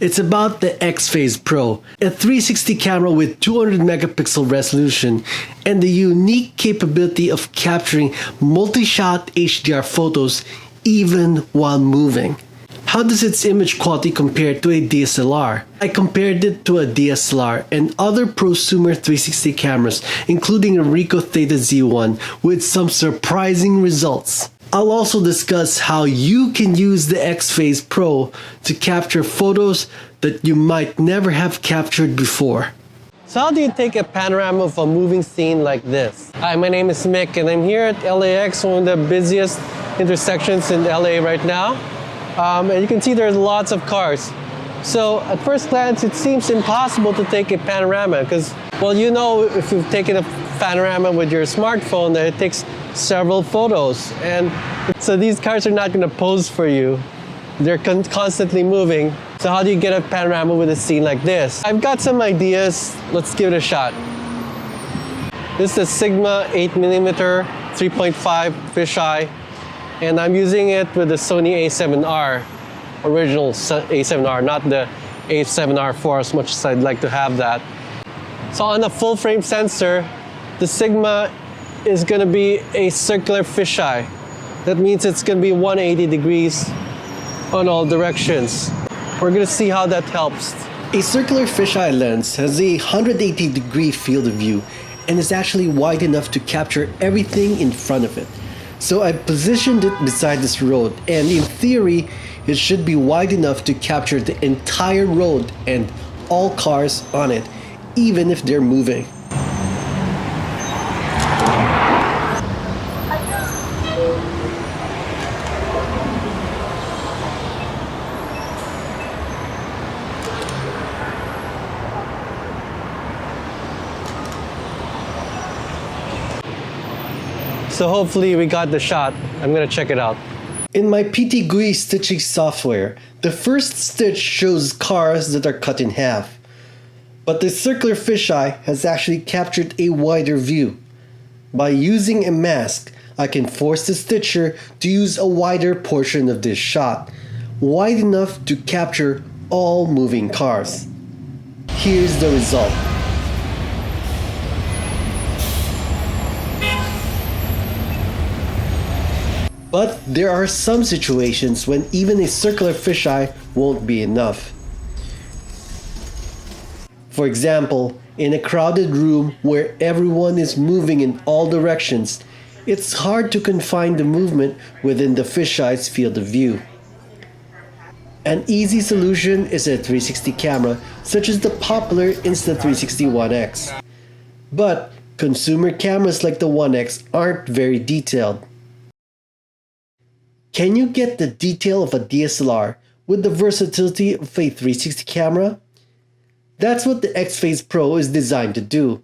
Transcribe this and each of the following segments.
It's about the XPhase Pro, a 360 camera with 200 megapixel resolution and the unique capability of capturing multi-shot HDR photos even while moving. How does its image quality compare to a DSLR? I compared it to a DSLR and other prosumer 360 cameras, including a Ricoh Theta Z1, with some surprising results. I'll also discuss how you can use the XPhase Pro to capture photos that you might never have captured before. So how do you take a panorama of a moving scene like this? Hi, my name is Mick and I'm here at LAX, one of the busiest intersections in LA right now. And you can see there's lots of cars. So at first glance, it seems impossible to take a panorama because, well, you know, if you've taken a panorama with your smartphone, that it takes several photos. And so these cars are not going to pose for you. They're constantly moving. So how do you get a panorama with a scene like this? I've got some ideas. Let's give it a shot. This is a Sigma 8mm 3.5 fisheye. And I'm using it with the Sony A7R, original A7R, not the A7R4, as much as I'd like to have that. So on a full frame sensor, the Sigma is going to be a circular fisheye. That means it's going to be 180 degrees on all directions. We're going to see how that helps. A circular fisheye lens has a 180-degree field of view and is actually wide enough to capture everything in front of it. So I positioned it beside this road, and in theory, it should be wide enough to capture the entire road and all cars on it, even if they're moving. So hopefully we got the shot. I'm gonna check it out. In my PT GUI stitching software, the first stitch shows cars that are cut in half. But the circular fisheye has actually captured a wider view. By using a mask, I can force the stitcher to use a wider portion of this shot, wide enough to capture all moving cars. Here's the result. But there are some situations when even a circular fisheye won't be enough. For example, in a crowded room where everyone is moving in all directions, it's hard to confine the movement within the fisheye's field of view. An easy solution is a 360 camera, such as the popular Insta360 One X. But consumer cameras like the One X aren't very detailed. Can you get the detail of a DSLR with the versatility of a 360 camera? That's what the XPhase Pro is designed to do.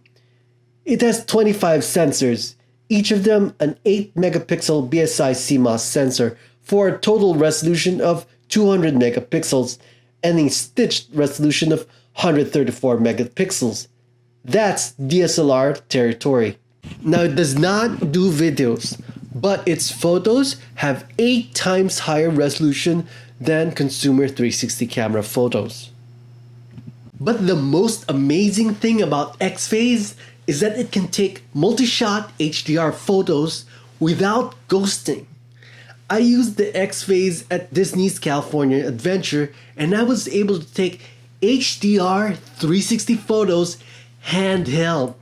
It has 25 sensors, each of them an 8 megapixel BSI CMOS sensor for a total resolution of 200 megapixels and a stitched resolution of 134 megapixels. That's DSLR territory. Now it does not do videos, but its photos have 8 times higher resolution than consumer 360 camera photos. But the most amazing thing about XPhase is that it can take multi-shot HDR photos without ghosting. I used the XPhase at Disney's California Adventure and I was able to take HDR 360 photos handheld.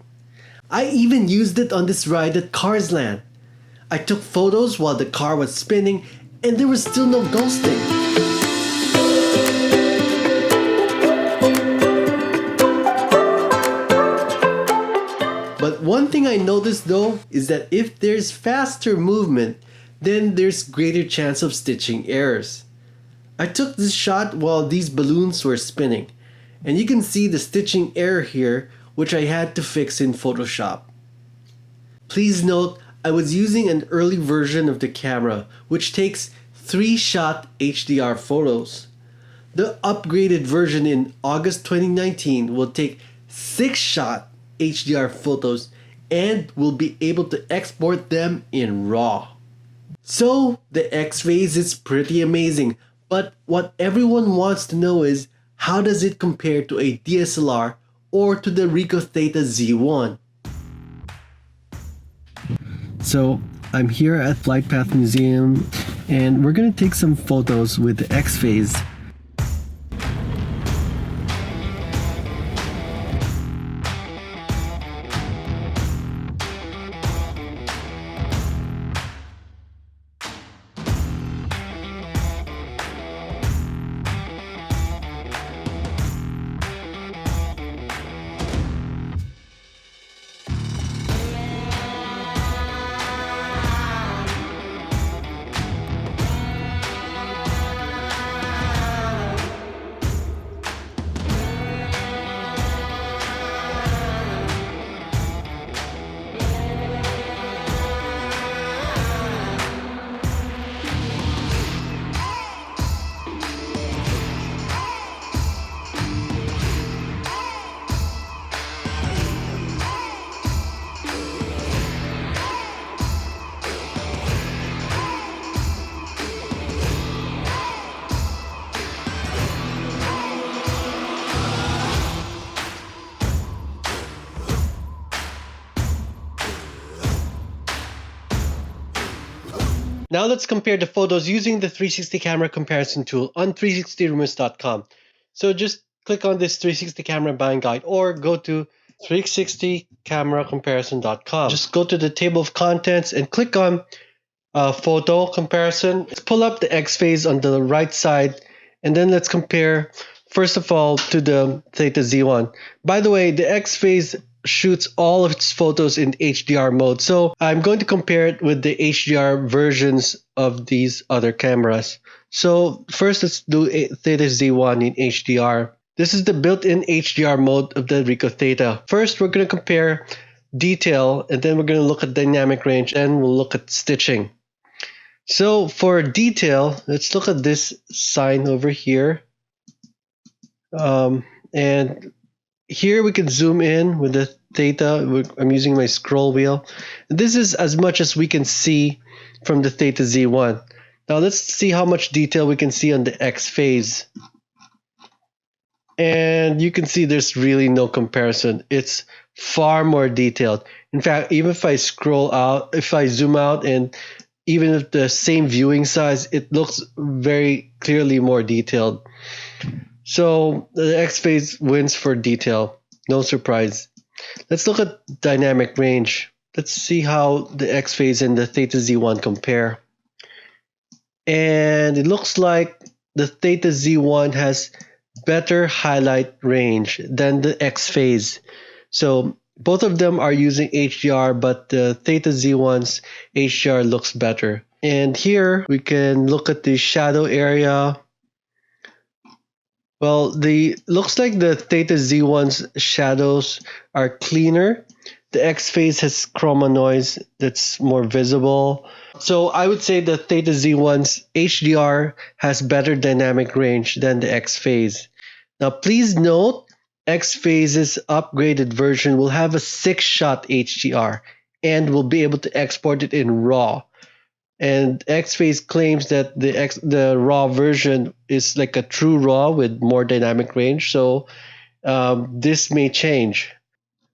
I even used it on this ride at Cars Land. I took photos while the car was spinning and there was still no ghosting. But one thing I noticed though is that if there's faster movement, then there's greater chance of stitching errors. I took this shot while these balloons were spinning, and you can see the stitching error here, which I had to fix in Photoshop. Please note, I was using an early version of the camera, which takes 3-shot HDR photos. The upgraded version in August 2019 will take 6-shot HDR photos and will be able to export them in RAW. So the XPhase is pretty amazing, but what everyone wants to know is, How does it compare to a DSLR or to the Ricoh Theta Z1? So I'm here at Flight Path Museum and we're going to take some photos with the XPhase. Now let's compare the photos using the 360 camera comparison tool on 360rumors.com. So just click on this 360 camera buying guide or go to 360cameracomparison.com. Just go to the table of contents and click on photo comparison. Let's pull up the XPhase on the right side and then let's compare first of all to the Theta Z1. By the way, the XPhase shoots all of its photos in HDR mode. So I'm going to compare it with the HDR versions of these other cameras. So first let's do Theta Z1 in HDR. This is the built-in HDR mode of the Ricoh Theta. First we're going to compare detail and then we're going to look at dynamic range and we'll look at stitching. So for detail, let's look at this sign over here. And here we can zoom in with the Theta. I'm using my scroll wheel. This is as much as we can see from the Theta Z1. Now let's see how much detail we can see on the XPhase. And you can see there's really no comparison. It's far more detailed. In fact, even if I scroll out, if I zoom out and even if the same viewing size, it looks very clearly more detailed. So the XPhase wins for detail, no surprise. Let's look at dynamic range. Let's see how the XPhase and the Theta Z1 compare. And it looks like the Theta Z1 has better highlight range than the XPhase. So both of them are using HDR, but the Theta Z1's HDR looks better. And here we can look at the shadow area. Well, looks like the Theta Z1's shadows are cleaner. The XPhase has chroma noise that's more visible. So I would say the Theta Z1's HDR has better dynamic range than the XPhase. Now please note, XPhase's upgraded version will have a 6-shot HDR and will be able to export it in RAW. And XPhase claims that the RAW version is like a true RAW with more dynamic range. So this may change.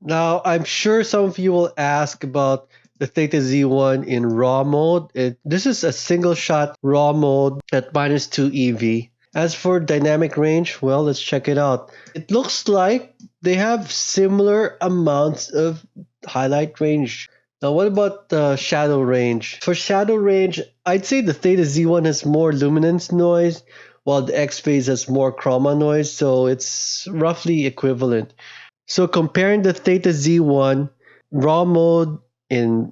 Now, I'm sure some of you will ask about the Theta Z1 in RAW mode. This is a single shot RAW mode at -2 EV. As for dynamic range, well, let's check it out. It looks like they have similar amounts of highlight range. Now, what about the shadow range? For shadow range, I'd say the Theta Z1 has more luminance noise, while the XPhase has more chroma noise, so it's roughly equivalent. So comparing the Theta Z1 RAW mode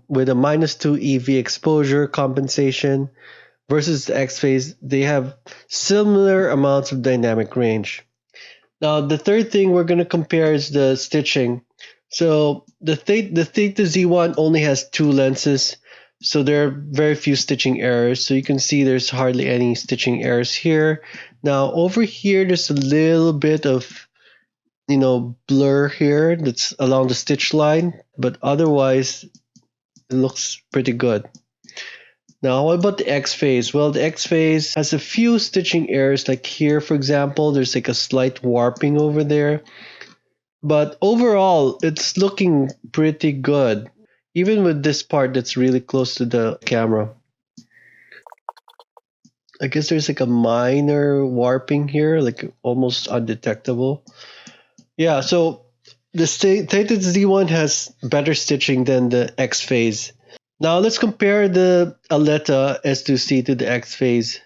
with a -2 EV exposure compensation versus the XPhase, they have similar amounts of dynamic range. Now, the third thing we're going to compare is the stitching. So the Theta Z1 only has 2 lenses, so there are very few stitching errors. So you can see there's hardly any stitching errors here. Now over here, there's a little bit of blur here that's along the stitch line, but otherwise it looks pretty good. Now, what about the XPhase? Well, the XPhase has a few stitching errors, like here, for example, there's like a slight warping over there. But overall, it's looking pretty good, even with this part that's really close to the camera. I guess there's like a minor warping here, like almost undetectable. Yeah, so the Theta Z1 has better stitching than the XPhase. Now let's compare the Aleta S2C to the XPhase.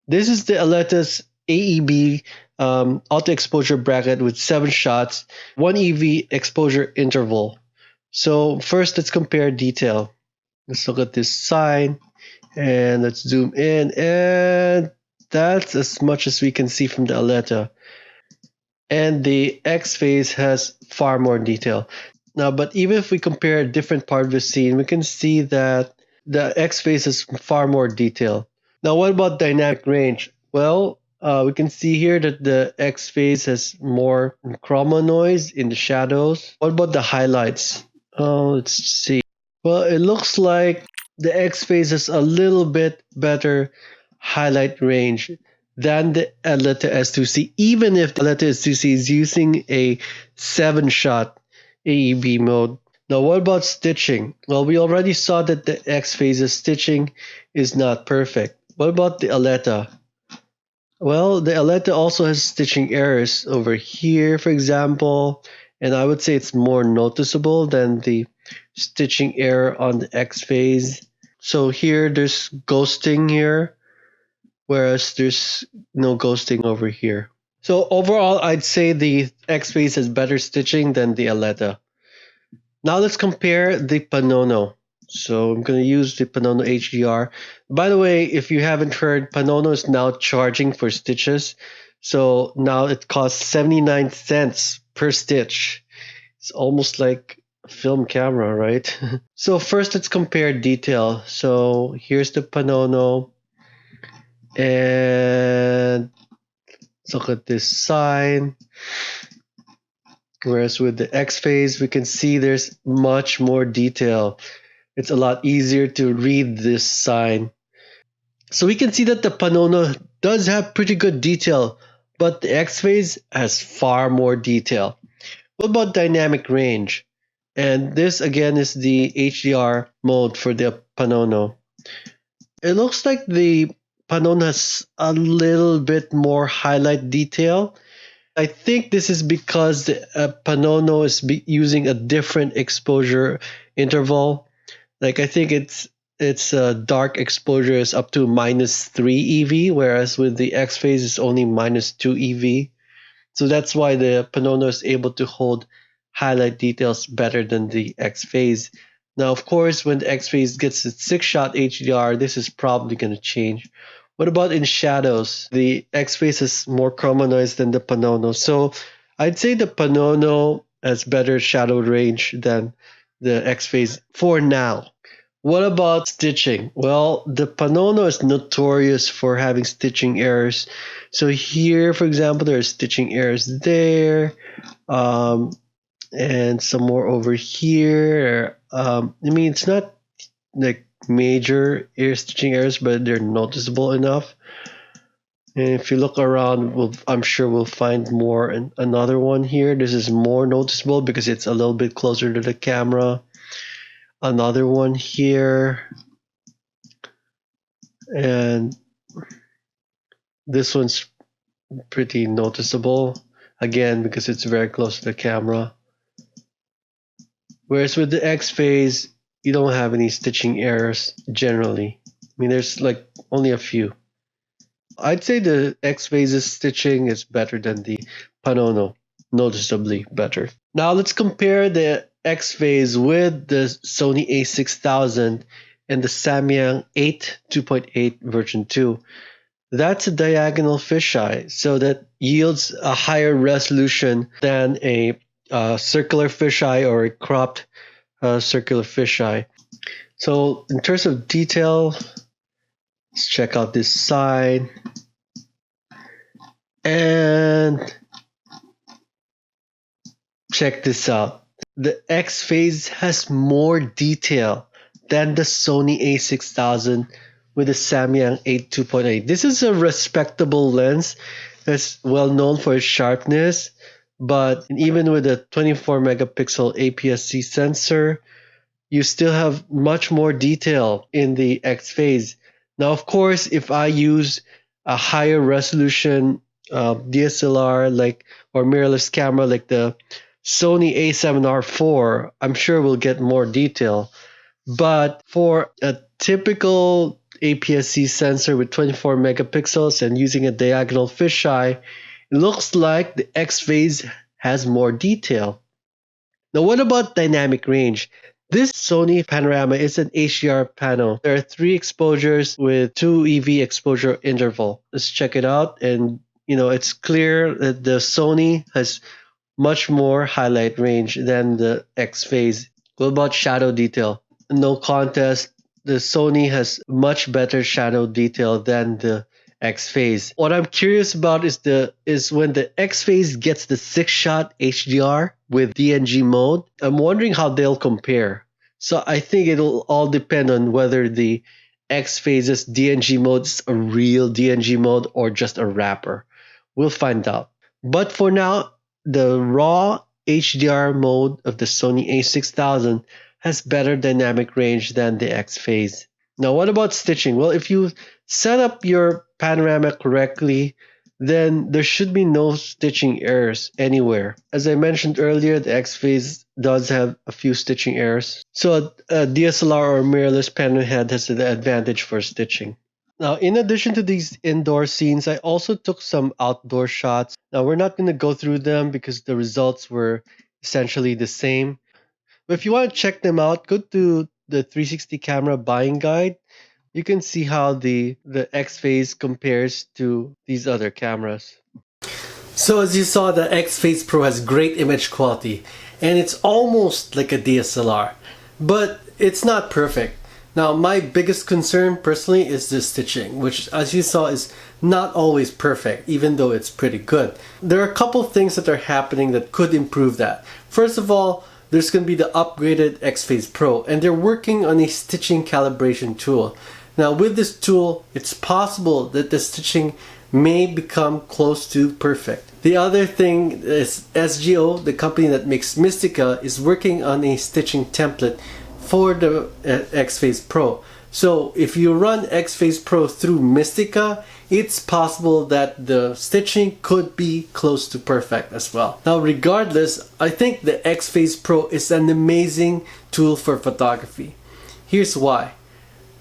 This is the Aleta's AEB auto exposure bracket with 7 shots, 1 EV exposure interval. So first, let's compare detail. Let's look at this sign and let's zoom in, and that's as much as we can see from the Aleta. And the XPhase has far more detail. Now, but even if we compare a different part of the scene, we can see that the XPhase has far more detail. Now, what about dynamic range? Well, we can see here that the XPhase has more chroma noise in the shadows. What about the highlights? Oh, let's see. Well, it looks like the XPhase has a little bit better highlight range than the Aleta S2C, even if the Aleta S2C is using a 7-shot AEB mode. Now, what about stitching? Well, we already saw that the XPhase's stitching is not perfect. What about the Aleta? Well, the Aleta also has stitching errors over here, for example, and I would say it's more noticeable than the stitching error on the XPhase. So here there's ghosting here, whereas there's no ghosting over here. So overall, I'd say the XPhase has better stitching than the Aleta. Now let's compare the Panono. So I'm going to use the Panono HDR. By the way, if you haven't heard, Panono is now charging for stitches. So now it costs 79 cents per stitch. It's almost like a film camera, right? So first, let's compare detail. So here's the Panono. And look at this sign. Whereas with the XPhase, we can see there's much more detail. It's a lot easier to read this sign. So we can see that the Panono does have pretty good detail, but the XPhase has far more detail. What about dynamic range? And this again is the HDR mode for the Panono. It looks like the Panono has a little bit more highlight detail. I think this is because the Panono is using a different exposure interval. Like I think its dark exposure is up to -3 EV, whereas with the XPhase it's only -2 EV. So that's why the Panono is able to hold highlight details better than the XPhase. Now, of course, when the XPhase gets its 6-shot HDR, this is probably going to change. What about in shadows? The XPhase has more chroma noise than the Panono. So I'd say the Panono has better shadow range than the XPhase for now. What about stitching? Well, the Panono is notorious for having stitching errors. So here, for example, there are stitching errors there, and some more over here. I mean, it's not like major stitching errors, but they're noticeable enough. And if you look around, I'm sure we'll find more. And another one here, this is more noticeable because it's a little bit closer to the camera. Another one here, and this one's pretty noticeable, again, because it's very close to the camera. Whereas with the XPhase, you don't have any stitching errors generally. I mean, there's like only a few. I'd say the XPhase's stitching is better than the Panono, noticeably better. Now let's compare the XPhase with the Sony a6000 and the Samyang 8 2.8 version 2. That's a diagonal fisheye, so that yields a higher resolution than a circular fisheye or a cropped circular fisheye. So in terms of detail, let's check out this side. And check this out. The XPhase has more detail than the Sony a6000 with the Samyang 8 2.8. This is a respectable lens that's well known for its sharpness, but even with a 24 megapixel APS-C sensor, you still have much more detail in the XPhase. Now, of course, if I use a higher resolution DSLR or mirrorless camera like the Sony a7R4, I'm sure we'll get more detail. But for a typical APS-C sensor with 24 megapixels and using a diagonal fisheye, it looks like the XPhase has more detail. Now, what about dynamic range? This Sony panorama is an HDR pano. There are 3 exposures with 2 EV exposure interval. Let's check it out, and it's clear that the Sony has much more highlight range than the XPhase. What about shadow detail? No contest, the Sony has much better shadow detail than the XPhase. What I'm curious about is when the XPhase gets the 6-shot HDR with DNG mode. I'm wondering how they'll compare. So I think it'll all depend on whether the XPhase's DNG mode is a real DNG mode or just a wrapper. We'll find out. But for now, the raw HDR mode of the Sony a6000 has better dynamic range than the XPhase. Now, what about stitching? Well, if you set up your panorama correctly, then there should be no stitching errors anywhere. As I mentioned earlier, the XPhase does have a few stitching errors. So a DSLR or mirrorless panel head has the advantage for stitching. Now, in addition to these indoor scenes, I also took some outdoor shots. Now, we're not going to go through them because the results were essentially the same. But if you want to check them out, go to the 360 camera buying guide. You can see how the XPhase compares to these other cameras. So as you saw, the XPhase Pro has great image quality, and it's almost like a DSLR, but it's not perfect. Now, my biggest concern personally is the stitching, which as you saw is not always perfect, even though it's pretty good. There are a couple things that are happening that could improve that. First of all, there's going to be the upgraded XPhase Pro, and they're working on a stitching calibration tool. Now, with this tool, it's possible that the stitching may become close to perfect. The other thing is SGO, the company that makes Mystica, is working on a stitching template for the XPhase Pro. So if you run XPhase Pro through Mystica, it's possible that the stitching could be close to perfect as well. Now, regardless, I think the XPhase Pro is an amazing tool for photography. Here's why.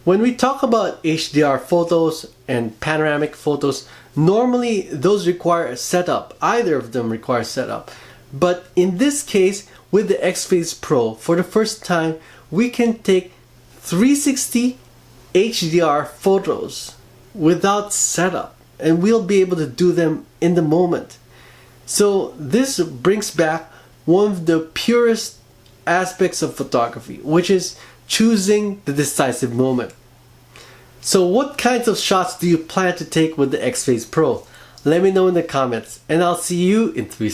When we talk about HDR photos and panoramic photos, normally those require a setup. Either of them require setup. But in this case, with the XPhase Pro, for the first time, we can take 360 HDR photos without setup, and we'll be able to do them in the moment. So this brings back one of the purest aspects of photography, which is choosing the decisive moment. So what kinds of shots do you plan to take with the XPhase Pro? Let me know in the comments, and I'll see you in 3